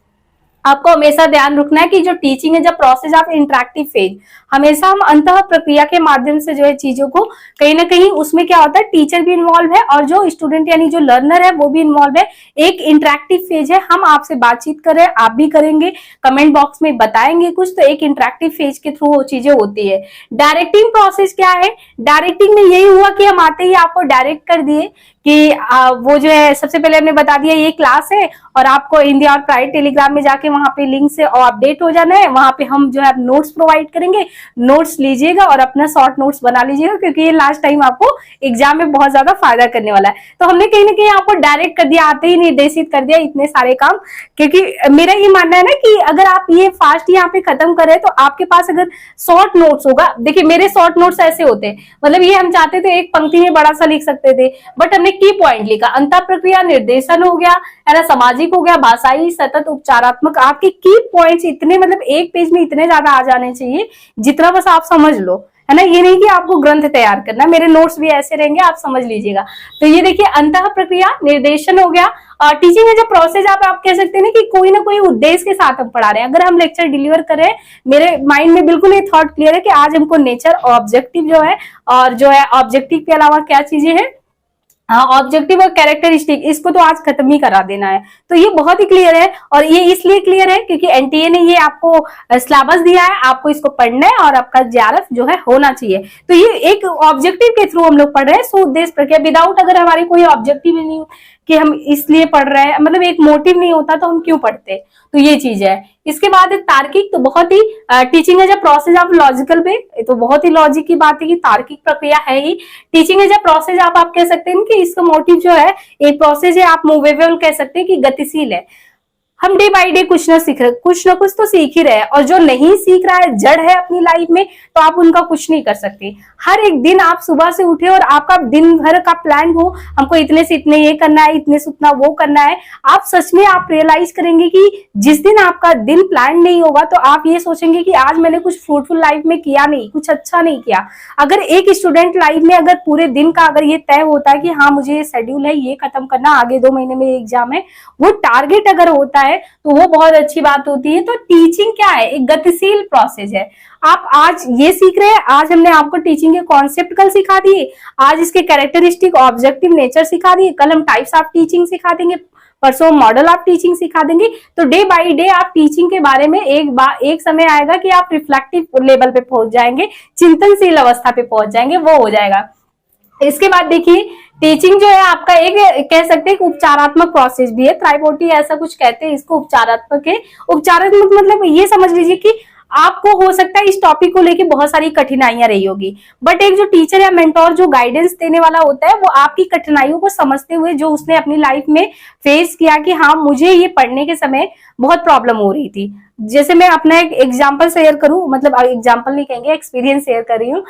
Speaker 1: आपको हमेशा ध्यान रखना है कि जो टीचिंग है, जब प्रोसेस ऑफ इंटरेक्टिव फेज, हमेशा हम अंतः प्रक्रिया के माध्यम से जो है चीजों को कहीं ना कहीं उसमें क्या होता है, टीचर भी इन्वॉल्व है और जो स्टूडेंट यानी जो लर्नर है वो भी इन्वॉल्व है। एक इंटरेक्टिव फेज है, हम आपसे बातचीत कर रहे हैं, आप भी करेंगे, कमेंट बॉक्स में बताएंगे कुछ, तो एक इंटरेक्टिव फेज के थ्रू वो चीजें होती है। डायरेक्टिंग प्रोसेस क्या है, डायरेक्टिंग में यही हुआ कि हम आते ही आपको डायरेक्ट कर दिए कि वो जो है सबसे पहले हमने बता दिया ये क्लास है और आपको हिंदी और प्राइवेट टेलीग्राम में जाके वहां पे लिंक से अपडेट हो जाना है। वहां पे हम जो है नोट्स प्रोवाइड करेंगे, नोट्स लीजिएगा और अपना शॉर्ट नोट्स बना लीजिएगा, क्योंकि ये लास्ट टाइम आपको एग्जाम में बहुत ज्यादा फायदा करने वाला है। तो हमने कहीं ना कहीं आपको डायरेक्ट कर दिया, आते ही निर्देशित कर दिया इतने सारे काम, क्योंकि मेरा ये मानना है ना कि अगर आप ये फास्ट यहाँ पे खत्म करें तो आपके पास अगर शॉर्ट नोट्स होगा, देखिए मेरे शॉर्ट नोट्स ऐसे होते हैं, मतलब ये हम चाहते थे एक पंक्ति में बड़ा सा लिख सकते थे, बट हमने की पॉइंट लिखा, अंतः प्रक्रिया, निर्देशन हो गया है ना, सामाजिक हो गया, भाषाई, सतत, उपचारात्मक, आपके की पॉइंट्स इतने मतलब एक पेज में इतने ज्यादा आ जाने चाहिए जितना बस आप समझ लो, है ना। ये नहीं कि आपको ग्रंथ तैयार करना, मेरे नोट्स भी ऐसे रहेंगे, आप समझ लीजिएगा। तो ये देखिए अंतः प्रक्रिया, निर्देशन हो गया। टीचिंग है जो प्रोसेस, आप कह सकते हैं ना कि कोई ना कोई उद्देश्य के साथ हम पढ़ा रहे हैं। अगर हम लेक्चर डिलीवर करें, मेरे माइंड में बिल्कुल ये थॉट क्लियर है कि आज हमको नेचर ऑब्जेक्टिव जो है, और जो है ऑब्जेक्टिव के अलावा क्या चीजें हैं, हाँ ऑब्जेक्टिव और कैरेक्टरिस्टिक, इसको तो आज खत्म ही करा देना है। तो ये बहुत ही क्लियर है, और ये इसलिए क्लियर है क्योंकि एनटीए ने ये आपको सिलेबस दिया है, आपको इसको पढ़ना है और आपका जेआरएफ जो है होना चाहिए। तो ये एक ऑब्जेक्टिव के थ्रू हम लोग पढ़ रहे हैं, सो उद्देश्य प्रक्रिया, विदाउट अगर हमारे कोई ऑब्जेक्टिव नहीं कि हम इसलिए पढ़ रहे हैं, मतलब एक मोटिव नहीं होता तो हम क्यों पढ़ते, तो ये चीज है। इसके बाद तार्किक, तो बहुत ही टीचिंग है जब प्रोसेस ऑफ लॉजिकल पे, तो बहुत ही लॉजिक की बात है कि तार्किक प्रक्रिया है ही। टीचिंग है जब प्रोसेस, आप कह सकते हैं कि इसका मोटिव जो है, एक प्रोसेस है, आप मूवेबल कह सकते हैं कि गतिशील है। हम डे बाय डे कुछ ना कुछ तो सीख ही रहे हैं, और जो नहीं सीख रहा है, जड़ है अपनी लाइफ में, तो आप उनका कुछ नहीं कर सकते। हर एक दिन आप सुबह से उठे और आपका दिन भर का प्लान हो, हमको इतने से इतने ये करना है, इतने से उतना वो करना है, आप सच में आप रियलाइज करेंगे कि जिस दिन आपका दिन प्लान नहीं होगा तो आप ये सोचेंगे कि आज मैंने कुछ फ्रूटफुल लाइफ में किया नहीं, कुछ अच्छा नहीं किया। अगर एक स्टूडेंट लाइफ में अगर पूरे दिन का अगर ये तय होता है कि हाँ मुझे ये शेड्यूल है, ये खत्म करना, आगे 2 महीने में एग्जाम है, वो टारगेट अगर होता है तो वो बहुत अच्छी बात होती है। तो टीचिंग क्या है, एक गतिशील प्रोसेस है। आप आज ये सीख रहे हैं, आज हमने आपको टीचिंग के कॉन्सेप्ट कल सिखा दिए, आज इसके कैरेक्टरिस्टिक, ऑब्जेक्टिव नेचर सिखा दिए, कल हम टाइप्स ऑफ टीचिंग सिखा देंगे, परसों मॉडल ऑफ टीचिंग सिखा देंगे। तो डे बाय डे आप टीचिंग के बारे में एक समय आएगा कि आप रिफ्लेक्टिव लेवल पे पहुंच जाएंगे, चिंतनशील अवस्था पे पहुंच जाएंगे, वो हो जाएगा। इसके बाद देखिए टीचिंग जो है आपका एक कह सकते हैं उपचारात्मक प्रोसेस भी है, ट्राइपोटी ऐसा कुछ कहते हैं इसको, उपचारात्मक है। उपचारात्मक मतलब ये समझ लीजिए कि आपको हो सकता है इस टॉपिक को लेके बहुत सारी कठिनाइयां रही होगी, बट एक जो टीचर या मेंटोर जो गाइडेंस देने वाला होता है, वो आपकी कठिनाइयों को समझते हुए, जो उसने अपनी लाइफ में फेस किया कि हाँ मुझे ये पढ़ने के समय बहुत प्रॉब्लम हो रही थी। जैसे मैं अपना एक एग्जाम्पल शेयर करूं, मतलब एग्जाम्पल नहीं कहेंगे, एक्सपीरियंस शेयर कर रही हूँ।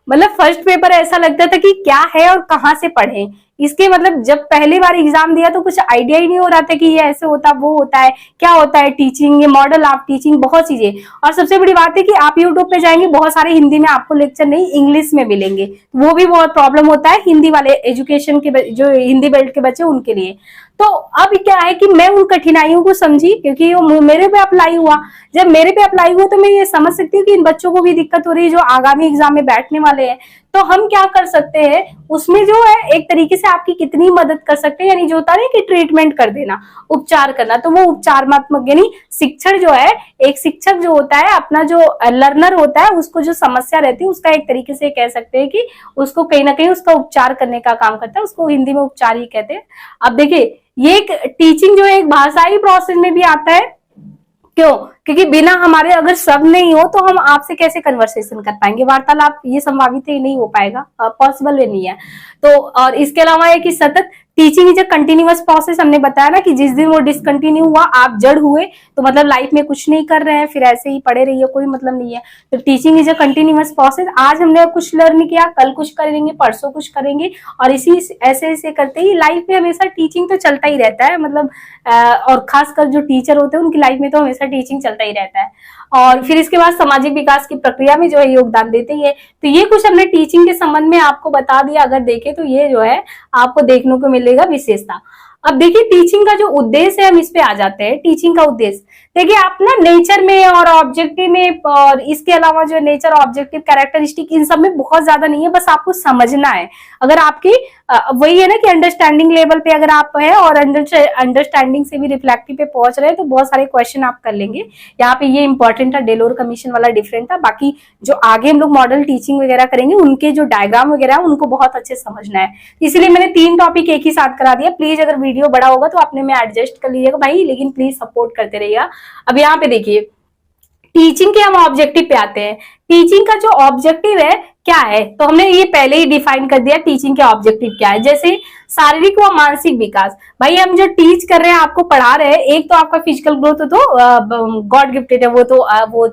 Speaker 1: मतलब फर्स्ट पेपर ऐसा लगता था कि क्या है और कहाँ से पढ़ें इसके, मतलब जब पहली बार एग्जाम दिया तो कुछ आइडिया ही नहीं हो रहा था कि ये ऐसे होता, वो होता है, क्या होता है टीचिंग, ये मॉडल ऑफ टीचिंग, बहुत चीजें। और सबसे बड़ी बात है कि आप यूट्यूब पे जाएंगे, बहुत सारे हिंदी में आपको लेक्चर नहीं इंग्लिश में मिलेंगे, वो भी बहुत प्रॉब्लम होता है हिंदी वाले एजुकेशन के, जो हिंदी बेल्ट के बच्चे उनके लिए। तो अब क्या है कि मैं उन कठिनाइयों को समझी, क्योंकि वो मेरे पे अप्लाई हुआ। जब मेरे पे अप्लाई हुआ तो मैं ये समझ सकती हूँ कि इन बच्चों को भी दिक्कत हो रही है जो आगामी एग्जाम में बैठने वाले हैं। तो हम क्या कर सकते हैं उसमें, जो है एक तरीके से आपकी कितनी मदद कर सकते हैं, यानी जो होता है कि ट्रीटमेंट कर देना, उपचार करना। तो वो उपचारात्मक, यानी शिक्षक जो है, एक शिक्षक जो होता है, अपना जो लर्नर होता है, उसको जो समस्या रहती है उसका एक तरीके से कह सकते हैं कि उसको कहीं ना कहीं उसका उपचार करने का काम करता है, उसको हिंदी में उपचार ही कहते हैं। अब देखिए ये एक टीचिंग जो है एक भाषाई प्रोसेस में भी आता है। क्यों? क्योंकि बिना हमारे अगर शब्द नहीं हो तो हम आपसे कैसे कन्वर्सेशन कर पाएंगे, वार्तालाप ये संभावित ही नहीं हो पाएगा, पॉसिबल भी नहीं है। तो और इसके अलावा है कि सतत teaching is a continuous process, हमने बताया ना कि जिस दिन वो डिसकंटिन्यू हुआ, आप जड़ हुए, तो मतलब लाइफ में कुछ नहीं कर रहे हैं, फिर ऐसे ही पड़े रहिए, कोई मतलब नहीं है। तो teaching is a continuous process, आज हमने कुछ लर्न किया, कल कुछ करेंगे, परसों कुछ करेंगे, और इसी ऐसे ऐसे करते ही लाइफ में हमेशा टीचिंग तो चलता ही रहता है। मतलब और खासकर जो टीचर होते हैं उनकी लाइफ में तो हमेशा टीचिंग चलता ही रहता है। और फिर इसके बाद सामाजिक विकास की प्रक्रिया में जो है योगदान देते ही है। तो ये कुछ हमने टीचिंग के संबंध में आपको बता दिया। अगर देखें तो ये जो है आपको देखने को मिलेगा विशेषता। अब देखिए टीचिंग का जो उद्देश्य है, हम इस पे आ जाते हैं। टीचिंग का उद्देश्य देखिए आप ना नेचर में और ऑब्जेक्टिव में, और इसके अलावा जो नेचर ऑब्जेक्टिव कैरेक्टरिस्टिक इन सब में बहुत ज्यादा नहीं है, बस आपको समझना है। अगर आपकी वही है ना कि अंडरस्टैंडिंग लेवल पे अगर आप है और अंडरस्टैंडिंग से भी रिफ्लेक्टिव पे पहुंच रहे हैं तो बहुत सारे क्वेश्चन आप कर लेंगे। यहाँ पे ये इंपॉर्टेंट था, डेलोर कमीशन वाला डिफरेंट था। बाकी जो आगे हम लोग मॉडल टीचिंग वगैरह करेंगे उनके जो डायग्राम वगैरह है उनको बहुत अच्छे समझना है। इसलिए मैंने 3 टॉपिक एक ही साथ करा दिया। प्लीज अगर वीडियो बड़ा होगा तो अपने में एडजस्ट कर लीजिएगा भाई, लेकिन प्लीज सपोर्ट करते रहिएगा। अब यहाँ पे देखिए टीचिंग के हम ऑब्जेक्टिव पे आते हैं। टीचिंग का जो ऑब्जेक्टिव है क्या है, तो हमने ये पहले ही डिफाइन कर दिया टीचिंग के ऑब्जेक्टिव क्या है। जैसे शारीरिक व मानसिक विकास, भाई हम जो टीच कर रहे हैं, आपको पढ़ा रहे हैं, एक तो आपका फिजिकल ग्रोथ तो गॉड गिफ्टेड है, वो तो वो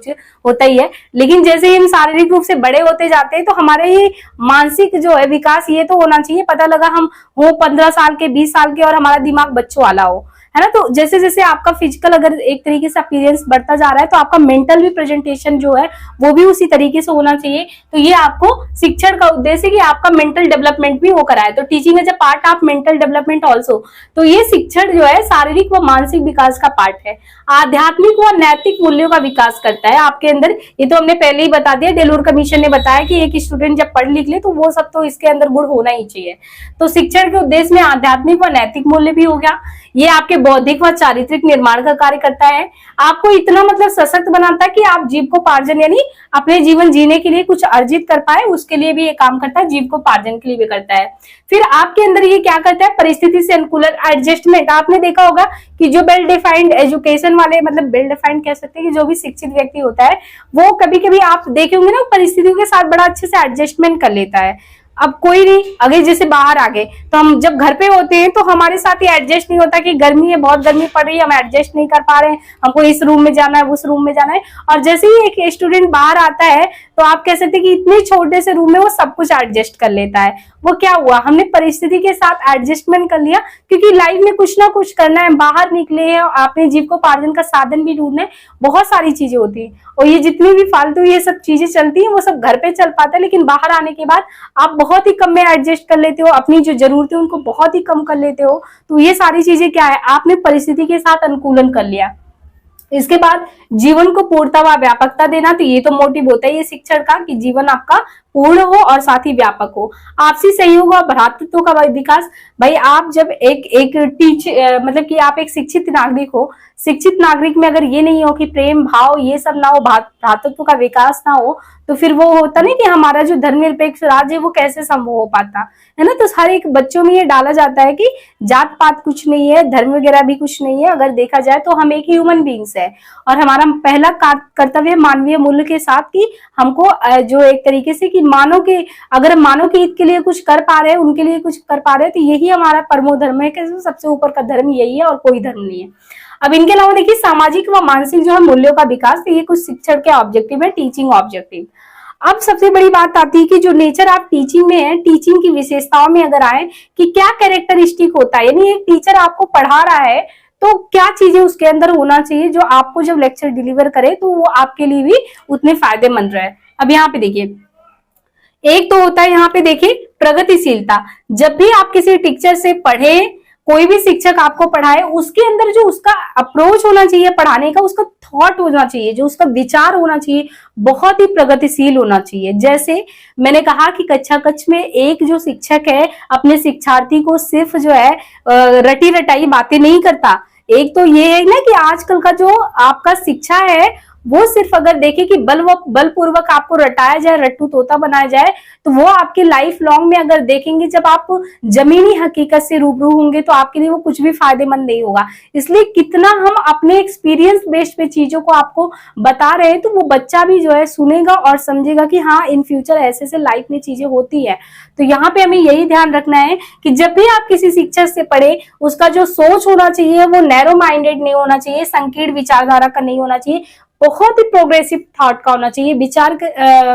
Speaker 1: होता ही है। लेकिन जैसे ही हम शारीरिक रूप से बड़े होते जाते हैं तो हमारे ये मानसिक जो है विकास ये तो होना चाहिए। पता लगा हम वो 15 साल के, 20 साल के और हमारा दिमाग बच्चों वाला हो, है ना। तो जैसे जैसे आपका फिजिकल अगर एक तरीके से अपीयरेंस बढ़ता जा रहा है तो आपका मेंटल भी प्रेजेंटेशन जो है वो भी उसी तरीके से होना चाहिए। तो ये आपको शिक्षण का उद्देश्य है कि आपका मेंटल डेवलपमेंट भी वो कराए। तो teaching as a part of mental development also. तो ये शिक्षण जो है शारीरिक व मानसिक विकास का पार्ट है। आध्यात्मिक व नैतिक मूल्यों का विकास करता है आपके अंदर। ये तो हमने पहले ही बता दिया, डेलोर कमीशन ने बताया कि एक स्टूडेंट जब पढ़ लिख ले तो वो सब तो इसके अंदर गुण होना ही चाहिए। तो शिक्षण के उद्देश्य में आध्यात्मिक व नैतिक मूल्य भी हो गया। ये आपके बौद्धिक व चारित्रिक निर्माण का कार्य करता है। आपको इतना मतलब सशक्त बनाता है कि आप जीविकोपार्जन यानी अपने जीवन जीने के लिए कुछ अर्जित कर पाए, उसके लिए भी ये काम करता है। जीविकोपार्जन के लिए भी करता है। फिर आपके अंदर ये क्या करता है, परिस्थिति से अनुकूलन, एडजस्टमेंट। आपने देखा होगा कि जो वेल डिफाइंड एजुकेशन वाले, मतलब वेल डिफाइंड कह सकते हैं कि जो भी शिक्षित व्यक्ति होता है वो कभी कभी आप देखे होंगे ना परिस्थितियों के साथ बड़ा अच्छे से एडजस्टमेंट कर लेता है। अब कोई नहीं, अगर जैसे बाहर आ गए तो हम जब घर पे होते हैं तो हमारे साथ ही एडजस्ट नहीं होता कि गर्मी है, बहुत गर्मी पड़ रही है, हम एडजस्ट नहीं कर पा रहे हैं, हमको इस रूम में जाना है, उस रूम में जाना है। और जैसे ही एक स्टूडेंट बाहर आता है तो आप कह सकते हैं कि इतने छोटे से रूम में वो सब कुछ एडजस्ट कर लेता है। वो क्या हुआ, हमने परिस्थिति के साथ एडजस्टमेंट कर लिया, क्योंकि लाइफ में कुछ ना कुछ करना है, बाहर निकले हैं, आपने जीविकोपार्जन का साधन भी ढूंढना है, बहुत सारी चीजें होती है। और ये जितनी भी फालतू ये सब चीजें चलती है वो सब घर पे चल पाता है, लेकिन बाहर आने के बाद आप बहुत ही कम में एडजस्ट कर लेते हो, अपनी जो जरूरतें उनको बहुत ही कम कर लेते हो। तो ये सारी चीजें क्या है, आपने परिस्थिति के साथ अनुकूलन कर लिया। इसके बाद जीवन को पूर्णता व व्यापकता देना, तो ये तो मोटिव होता है ये शिक्षण का कि जीवन आपका पूर्ण हो और साथ ही व्यापक हो। आपसी सहयोग और भ्रातृत्व का विकास, भाई आप जब एक मतलब कि आप एक शिक्षित नागरिक हो, शिक्षित नागरिक में अगर ये नहीं हो कि प्रेम भाव ये सब ना हो, भ्रातृत्व का विकास ना हो, तो फिर वो होता नहीं कि हमारा जो धर्मनिरपेक्ष राज्य है वो कैसे संभव हो पाता है ना। तो हर एक बच्चों में ये डाला जाता है कि जात पात कुछ नहीं है, धर्म वगैरह भी कुछ नहीं है। अगर देखा जाए तो हम एक ह्यूमन बींग्स है और हमारा पहला कर्तव्य मानवीय मूल्य के साथ कि हमको जो एक तरीके से कि मानव के, अगर हम मानव के हित के लिए कुछ कर पा रहे हैं, उनके लिए कुछ कर पा रहे हैं, तो यही हमारा परमो धर्म है कि सबसे ऊपर का धर्म यही है और कोई धर्म नहीं है। अब इनके अलावा देखिए सामाजिक व मानसिक जो है मूल्यों का विकास, तो ये कुछ शिक्षण के ऑब्जेक्टिव है, टीचिंग ऑब्जेक्टिव। अब सबसे बड़ी बात आती है कि जो नेचर आप टीचिंग में है, टीचिंग की विशेषताओं में अगर आए कि क्या कैरेक्टरिस्टिक होता है, यानी एक टीचर आपको पढ़ा रहा है तो क्या चीजें उसके अंदर होना चाहिए जो आपको जब लेक्चर डिलीवर करे तो वो आपके लिए भी उतने फायदेमंद रहे। अब यहाँ पे देखिए एक तो होता है यहाँ पे देखिए प्रगतिशीलता। जब भी आप किसी टीचर से पढ़े, कोई भी शिक्षक आपको पढ़ाए, उसके अंदर जो उसका अप्रोच होना चाहिए पढ़ाने का, उसका थॉट होना चाहिए, जो उसका विचार होना चाहिए, बहुत ही प्रगतिशील होना चाहिए। जैसे मैंने कहा कि कक्षा कक्ष में एक जो शिक्षक है अपने शिक्षार्थी को सिर्फ जो है रटी रटाई बातें नहीं करता। एक तो ये है ना कि आजकल का जो आपका शिक्षा है वो सिर्फ अगर देखे कि बलपूर्वक आपको रटाया जाए, रट्टू तोता बनाया जाए, तो वो आपके लाइफ लॉन्ग में अगर देखेंगे, जब आप जमीनी हकीकत से रूबरू होंगे तो आपके लिए वो कुछ भी फायदेमंद नहीं होगा। इसलिए कितना हम अपने एक्सपीरियंस बेस्ड पे चीजों को आपको बता रहे हैं, तो वो बच्चा भी जो है सुनेगा और समझेगा कि हाँ इन फ्यूचर ऐसे ऐसे लाइफ में चीजें होती है। तो यहाँ पे हमें यही ध्यान रखना है कि जब भी आप किसी शिक्षक से पढ़े, उसका जो सोच होना चाहिए वो नैरो माइंडेड नहीं होना चाहिए, संकीर्ण विचारधारा का नहीं होना चाहिए, बहुत ही प्रोग्रेसिव थॉट का होना चाहिए।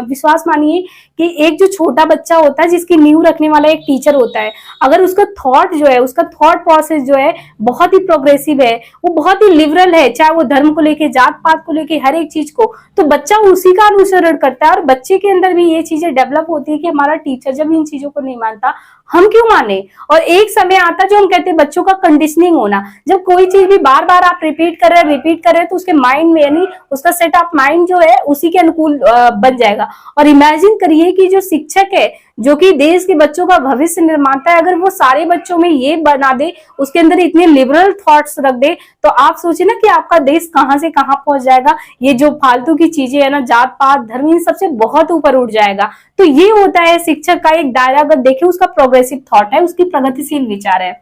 Speaker 1: विश्वास मानिए कि एक जो छोटा बच्चा होता है, जिसकी नींव रखने वाला एक टीचर होता है, अगर उसका थॉट जो है, उसका थॉट प्रोसेस जो है बहुत ही प्रोग्रेसिव है, वो बहुत ही लिबरल है, चाहे वो धर्म को लेके, जात पात को लेके, हर एक चीज को, तो बच्चा उसी का अनुसरण करता है। और बच्चे के अंदर भी ये चीजें डेवलप होती है कि हमारा टीचर जब इन चीजों को नहीं मानता, हम क्यों माने। और एक समय आता जो हम कहते हैं बच्चों का कंडीशनिंग होना, जब कोई चीज भी बार बार आप रिपीट कर रहे हैं तो उसके माइंड में, यानी उसका सेट ऑफ माइंड जो है उसी के अनुकूल बन जाएगा। और इमेजिन करिए कि जो शिक्षक है, जो कि देश के बच्चों का भविष्य निर्माता है, अगर वो सारे बच्चों में ये बना दे, उसके अंदर इतने लिबरल थॉट्स रख दे, तो आप सोचिए ना कि आपका देश कहां से कहां पहुंच जाएगा। ये जो फालतू की चीजें है ना, जात पात धर्म, इन सबसे बहुत ऊपर उठ जाएगा। तो ये होता है शिक्षक का एक दायरा, अगर देखें उसका प्रोग्रेसिव थॉट है, उसकी प्रगतिशील विचार है।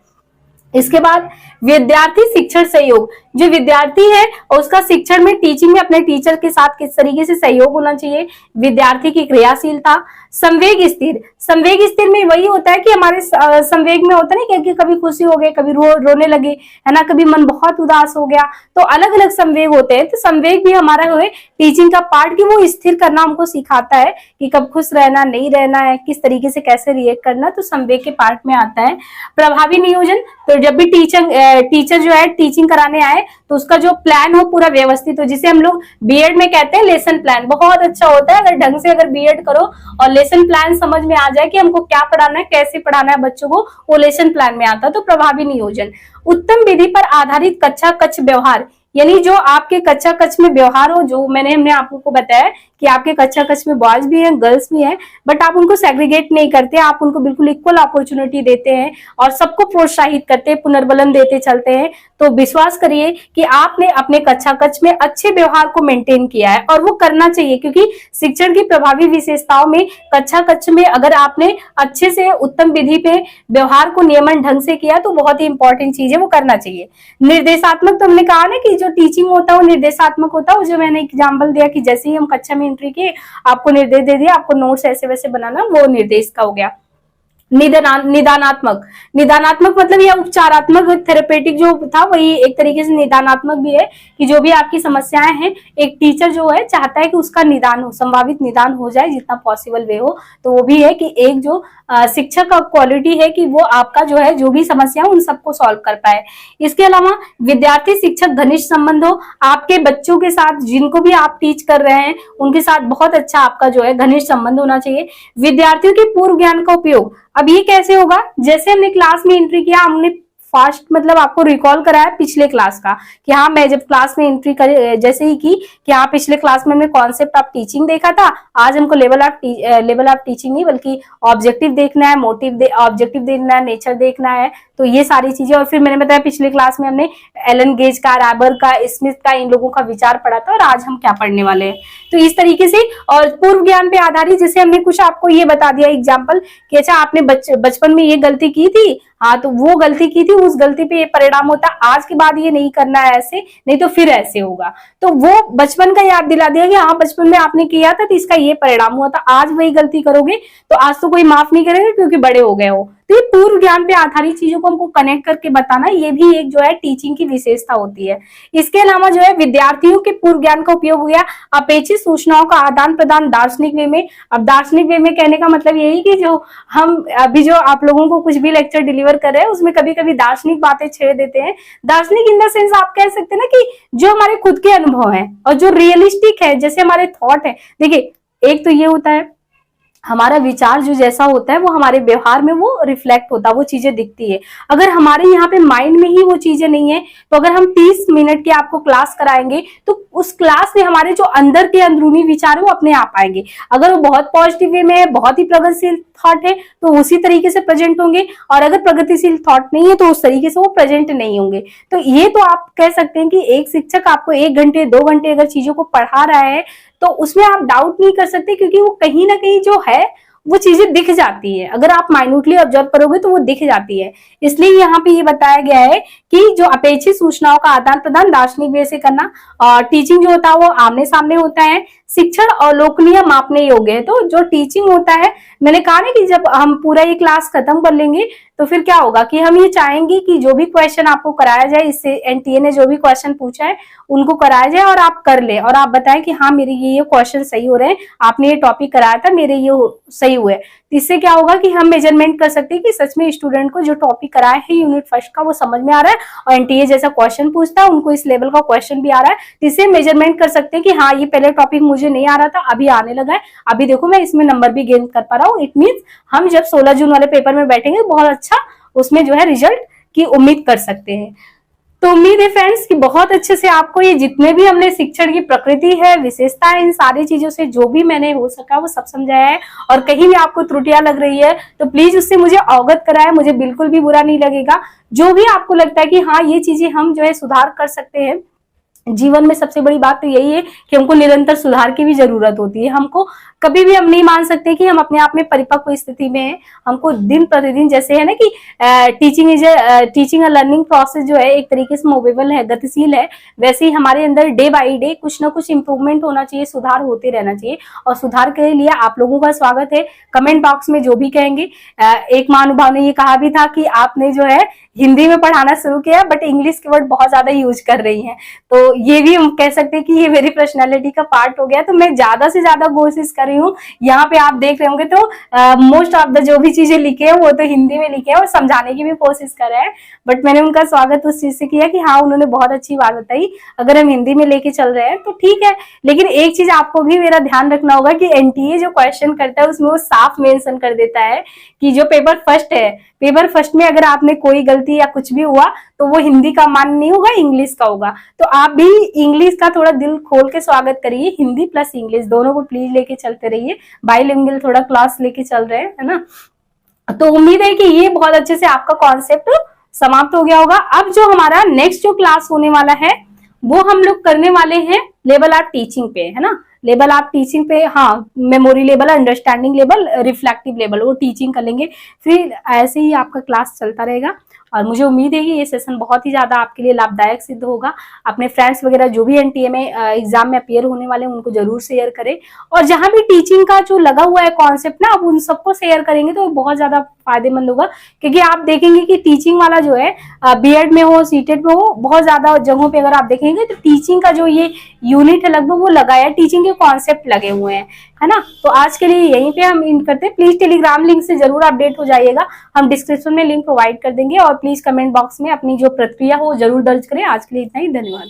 Speaker 1: इसके बाद विद्यार्थी शिक्षण सहयोग, जो विद्यार्थी है और उसका शिक्षण में, टीचिंग में अपने टीचर के साथ किस तरीके से सहयोग होना चाहिए। विद्यार्थी की क्रियाशीलता, संवेग स्थिर। संवेग स्थिर में वही होता है कि हमारे संवेग में होता है ना कि कभी खुशी हो गए, कभी रोने लगे, है ना, कभी मन बहुत उदास हो गया, तो अलग अलग संवेग होते हैं। तो संवेग भी हमारा है टीचिंग का पार्ट, कि वो स्थिर करना हमको सिखाता है कि कब खुश रहना, नहीं रहना है, किस तरीके से कैसे रिएक्ट करना, तो संवेग के पार्ट में आता है। प्रभावी नियोजन, तो जब भी टीचर जो है टीचिंग कराने आए, तो उसका जो प्लान हो पूरा व्यवस्थित हो, जिसे हम लोग बीएड में कहते हैं लेसन प्लान, बहुत अच्छा होता है। अगर ढंग से अगर बीएड करो और लेसन प्लान समझ में आ जाए कि हमको क्या पढ़ाना है, कैसे पढ़ाना है बच्चों को, वो लेसन प्लान में आता है। तो प्रभावी नियोजन। उत्तम विधि पर आधारित कक्षा कक्ष व्यवहार, यानी जो आपके कक्षा कक्ष में व्यवहार हो, जो हमने आप लोग को बताया कि आपके कक्षा कक्ष में बॉयज भी हैं, गर्ल्स भी हैं, बट आप उनको सेग्रीगेट नहीं करते, आप उनको बिल्कुल इक्वल अपॉर्चुनिटी देते हैं और सबको प्रोत्साहित करते हैं, पुनर्बलन देते चलते हैं। तो विश्वास करिए कि आपने अपने कक्षा कक्ष में अच्छे व्यवहार को मेंटेन किया है, और वो करना चाहिए, क्योंकि शिक्षण की प्रभावी विशेषताओं में कक्षा कक्ष में अगर आपने अच्छे से उत्तम विधि पे व्यवहार को नियमन ढंग से किया, तो बहुत ही इंपॉर्टेंट चीज है, वो करना चाहिए। निर्देशात्मक, तो हमने कहा ना कि जो टीचिंग होता है वो निर्देशात्मक होता है। जो मैंने एग्जाम्पल दिया कि जैसे ही हम कक्षा में एंट्री किए, आपको निर्देश दे दिया, आपको नोट्स ऐसे वैसे बनाना, वो निर्देश का हो गया। निदानात्मक, निदानात्मक मतलब यह उपचारात्मक, थेरेपेटिक जो था वही एक तरीके से निदानात्मक भी है, कि जो भी आपकी समस्याएं हैं, एक टीचर जो है चाहता है कि उसका निदान हो, संभावित निदान हो जाए जितना पॉसिबल वे हो। तो वो भी है कि एक जो शिक्षक का क्वालिटी है कि वो आपका जो है जो भी समस्या है उन सबको सॉल्व कर पाए। इसके अलावा विद्यार्थी शिक्षक घनिष्ठ संबंध हो, आपके बच्चों के साथ जिनको भी आप टीच कर रहे हैं उनके साथ बहुत अच्छा आपका जो है घनिष्ठ संबंध होना चाहिए। विद्यार्थियों के पूर्व ज्ञान का उपयोग, अब ये कैसे होगा, जैसे हमने क्लास में एंट्री किया, हमने फास्ट मतलब आपको रिकॉल कराया पिछले क्लास का, कि हाँ मैं जब क्लास में एंट्री कर जैसे ही की कि हाँ पिछले क्लास में हमने कॉन्सेप्ट ऑफ टीचिंग देखा था, आज हमको लेवल ऑफ टीचिंग नहीं बल्कि ऑब्जेक्टिव देखना है, ऑब्जेक्टिव देखना है, नेचर देखना है, तो ये सारी चीजें। और फिर मैंने बताया पिछले क्लास में हमने एलन गेज का, राबर का, स्मिथ का, इन लोगों का विचार पढ़ा था, और आज हम क्या पढ़ने वाले हैं। तो इस तरीके से, और पूर्व ज्ञान पे आधारित, जैसे हमने कुछ आपको ये बता दिया एग्जाम्पल कि अच्छा आपने बचपन में ये गलती की थी, हाँ तो वो गलती की थी, उस गलती पे ये परिणाम होता, आज के बाद ये नहीं करना है ऐसे, नहीं तो फिर ऐसे होगा। तो वो बचपन का याद दिला दिया कि हाँ बचपन में आपने किया था तो इसका ये परिणाम हुआ था, आज वही गलती करोगे तो आज तो कोई माफ नहीं करेगा क्योंकि बड़े हो गए हो। तो ये पूर्व ज्ञान पे आधारित चीजों को हमको कनेक्ट करके बताना, ये भी एक जो है टीचिंग की विशेषता होती है। इसके अलावा जो है विद्यार्थियों के पूर्व ज्ञान का उपयोग हो गया, अपेक्षित सूचनाओं का आदान प्रदान दार्शनिक वे में। अब दार्शनिक वे में कहने का मतलब यही कि जो हम अभी जो आप लोगों को कुछ भी लेक्चर डिलीवर कर रहे हैं उसमें कभी कभी दार्शनिक बातें छेड़ देते हैं। दार्शनिक इन द सेंस आप कह सकते हैं ना कि जो हमारे खुद के अनुभव है और जो रियलिस्टिक है, जैसे हमारे थॉट है। देखिए एक तो ये होता है हमारा विचार जो जैसा होता है वो हमारे व्यवहार में वो रिफ्लेक्ट होता है, वो चीजें दिखती है। अगर हमारे यहाँ पे माइंड में ही वो चीजें नहीं है, तो अगर हम 30 मिनट की आपको क्लास कराएंगे तो उस क्लास में हमारे जो अंदर के अंदरूनी विचार है वो अपने आप आएंगे। अगर वो बहुत पॉजिटिव वे में है, बहुत ही प्रगतिशील थॉट है, तो उसी तरीके से प्रेजेंट होंगे, और अगर प्रगतिशील थॉट नहीं है तो उस तरीके से वो प्रेजेंट नहीं होंगे। तो ये तो आप कह सकते हैं कि एक शिक्षक आपको 1 घंटे 2 घंटे अगर चीजों को पढ़ा रहा है तो उसमें आप डाउट नहीं कर सकते, क्योंकि वो कहीं ना कहीं जो है वो चीजें दिख जाती है। अगर आप माइन्यूटली ऑब्जर्व करोगे तो वो दिख जाती है। इसलिए यहाँ पे ये बताया गया है कि जो अपेक्षित सूचनाओं का आदान प्रदान दार्शनिक वे से करना, और टीचिंग जो होता है वो आमने सामने होता है। शिक्षण अवलोकनीय मापने योग्य है। तो जो टीचिंग होता है, मैंने कहा ना कि जब हम पूरा ये क्लास खत्म कर लेंगे तो फिर क्या होगा कि हम ये चाहेंगे कि जो भी क्वेश्चन आपको कराया जाए, इससे एनटीए ने जो भी क्वेश्चन पूछा है उनको कराया जाए और आप कर ले, और आप बताएं कि हाँ मेरे ये क्वेश्चन सही हो रहे हैं, आपने ये टॉपिक कराया था, मेरे ये सही हुए। इससे क्या होगा कि हम मेजरमेंट कर सकते हैं कि सच में स्टूडेंट को जो टॉपिक कराया है यूनिट फर्स्ट का वो समझ में आ रहा है, और एनटीए जैसा क्वेश्चन पूछता है उनको इस लेवल का क्वेश्चन भी आ रहा है। इससे मेजरमेंट कर सकते हैं कि हाँ ये पहले टॉपिक मुझे नहीं आ रहा था, अभी आने लगा है, अभी देखो मैं इसमें नंबर भी गेन कर पा रहा हूँ। इट मीन्स हम जब 16 जून वाले पेपर में बैठेंगे बहुत अच्छा उसमें जो है रिजल्ट की उम्मीद कर सकते हैं। तो उम्मीद है फ्रेंड्स कि बहुत अच्छे से आपको ये जितने भी हमने शिक्षण की प्रकृति है, विशेषता है, इन सारी चीजों से जो भी मैंने हो सका वो सब समझाया है। और कहीं भी आपको त्रुटियां लग रही है तो प्लीज उससे मुझे अवगत कराएं, मुझे बिल्कुल भी बुरा नहीं लगेगा। जो भी आपको लगता है कि हाँ ये चीजें हम जो है सुधार कर सकते हैं, जीवन में सबसे बड़ी बात तो यही है कि हमको निरंतर सुधार की भी जरूरत होती है। हमको कभी भी हम नहीं मान सकते कि हम अपने आप में परिपक्व स्थिति में हैं। हमको दिन प्रतिदिन, जैसे है ना कि टीचिंग लर्निंग प्रोसेस जो है एक तरीके से मूवेबल है, गतिशील है, वैसे ही हमारे अंदर डे बाई डे कुछ ना कुछ इंप्रूवमेंट होना चाहिए, सुधार होते रहना चाहिए। और सुधार के लिए आप लोगों का स्वागत है। कमेंट बॉक्स में जो भी कहेंगे, एक महानुभाव ने ये कहा भी था कि आपने जो है हिंदी में पढ़ाना शुरू किया बट इंग्लिश के वर्ड बहुत ज्यादा यूज कर रही हैं, तो ये भी हम कह सकते हैं कि ये मेरी पर्सनालिटी का पार्ट हो गया। तो मैं ज्यादा से ज्यादा कोशिश कर रही हूँ। यहाँ पे आप देख रहे होंगे तो मोस्ट ऑफ द जो भी चीजें लिखे हैं वो तो हिंदी में लिखे हैं और समझाने की भी कोशिश कर रहे हैं, बट मैंने उनका स्वागत उस चीज से किया कि हाँ उन्होंने बहुत अच्छी बात बताई। अगर हम हिंदी में लेके चल रहे हैं तो ठीक है, लेकिन एक चीज आपको भी मेरा ध्यान रखना होगा कि एनटीए जो क्वेश्चन करता है उसमें वो साफ मेंशन कर देता है कि जो पेपर फर्स्ट है, पेपर फर्स्ट में अगर आपने कोई गलती या कुछ भी हुआ तो वो हिंदी का मान नहीं होगा, इंग्लिश का होगा। तो आप भी इंग्लिश का थोड़ा दिल खोल के स्वागत करिए, हिंदी प्लस इंग्लिश दोनों को प्लीज लेके चलते रहिए। बाइलिंगुअल थोड़ा क्लास लेके चल रहे हैं, है ना। तो उम्मीद है कि ये बहुत अच्छे से आपका कॉन्सेप्ट समाप्त हो गया होगा। अब जो हमारा नेक्स्ट जो क्लास होने वाला है वो हम लोग करने वाले हैं लेवल आर्ट टीचिंग पे, है ना। लेवल आर्ट टीचिंग पे, हाँ, memory level, understanding level, reflective level, वो टीचिंग कर लेंगे। फिर ऐसे ही आपका क्लास चलता रहेगा और मुझे उम्मीद है कि ये सेशन बहुत ही ज्यादा आपके लिए लाभदायक सिद्ध होगा। अपने फ्रेंड्स वगैरह जो भी एनटीए में एग्जाम में अपियर होने वाले हैं उनको जरूर शेयर करें, और जहां भी टीचिंग का जो लगा हुआ है कॉन्सेप्ट ना, आप उन सबको शेयर करेंगे तो बहुत ज्यादा फायदेमंद होगा। क्योंकि आप देखेंगे कि टीचिंग वाला जो है बीएड में हो, सीटेट में हो, बहुत ज्यादा जगहों पे अगर आप देखेंगे तो टीचिंग का जो ये यूनिट है लगभग वो लगाया, टीचिंग के कॉन्सेप्ट लगे हुए हैं, है ना। तो आज के लिए यहीं पे हम इन करते हैं। प्लीज टेलीग्राम लिंक से जरूर अपडेट हो जाइएगा, हम डिस्क्रिप्शन में लिंक प्रोवाइड कर देंगे। और प्लीज कमेंट बॉक्स में अपनी जो प्रतिक्रिया हो जरूर दर्ज करें। आज के लिए इतना ही, धन्यवाद।